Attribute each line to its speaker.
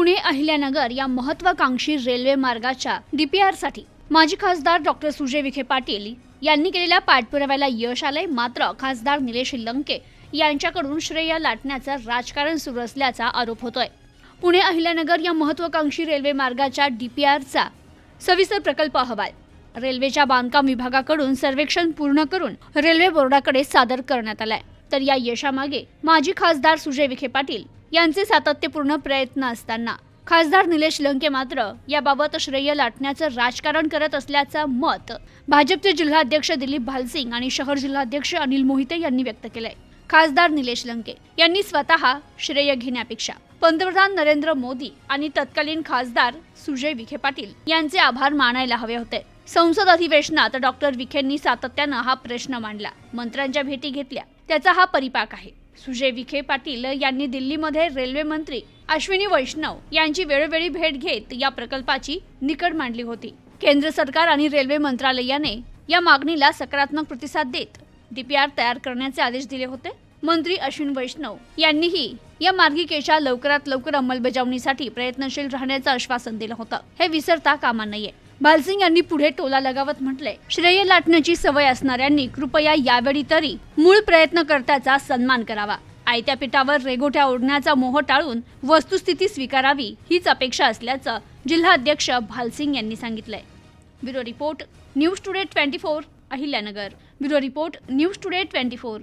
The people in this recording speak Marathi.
Speaker 1: पुणे अहिल्यानगर या महत्त्वाकांक्षी रेल्वे मार्गाच्या डीपीआरसाठी माजी खासदार डॉक्टर सुजय विखे पाटील यांनी केलेल्या पाठपुराव्याला यश आले। मात्र खासदार निलेश लंके यांच्याकडून श्रेय लाटण्याचं राजकारण सुरू असल्याचा आरोप होतोय। पुणे अहिल्यानगर या महत्त्वाकांक्षी रेल्वे मार्गाच्या डीपीआरचा सविस्तर प्रकल्प अहवाल रेल्वेच्या बांधकाम विभागाकडून सर्वेक्षण पूर्ण करून रेल्वे बोर्डाकडे सादर करण्यात आलाय। तर या यशामागे माजी खासदार सुजय विखे पाटील यांचे सातत्यपूर्ण प्रयत्न असताना खासदार निलेश लंके मात्र याबाबत श्रेय लाटण्याचं राजकारण करत असल्याचं मत भाजपचे जिल्हाध्यक्ष दिलीप भालसिंग आणि शहर जिल्हाध्यक्ष अनिल मोहिते यांनी व्यक्त केलंय। खासदार निलेश लंके यांनी स्वतः श्रेय घेण्यापेक्षा पंतप्रधान नरेंद्र मोदी आणि तत्कालीन खासदार सुजय विखे पाटील यांचे आभार मानायला हवे होते। संसद अधिवेशनात डॉक्टर विखेंनी सातत्यानं हा प्रश्न मांडला, मंत्र्यांच्या भेटी घेतल्या, त्याचा हा परिपाक आहे। सुजय विखे पाटील यांनी दिल्लीमध्ये रेल्वे मंत्री अश्विनी वैष्णव यांची वेळोवेळी भेट घेत या प्रकल्पाची निकड मांडली होती। केंद्र सरकार आणि रेल्वे मंत्रालयाने या मागणीला सकारात्मक प्रतिसाद देत डीपीआर तयार करण्याचे आदेश दिले होते। मंत्री अश्विनी वैष्णव यांनीही या मार्गिकेच्या लवकरात लवकर अंमलबजावणीसाठी प्रयत्नशील राहण्याचं आश्वासन दिलं होतं, हे विसरता कामा नये। भालसिंग यांनी पुढे टोला लगावत म्हटले, श्रेय लाटण्याची सवय असणाऱ्यांनी कृपया यावेळी तरी मूळ प्रयत्नकर्त्याचा सन्मान करावा। आयत्या पिठावर रेघोट्या ओढण्याचा मोह टाळून वस्तुस्थिती स्वीकारावी हीच अपेक्षा असल्याचं जिल्हाध्यक्ष भालसिंग यांनी सांगितलंय। Bureau report news today 24 Ahilyanagar. Bureau report news today 24।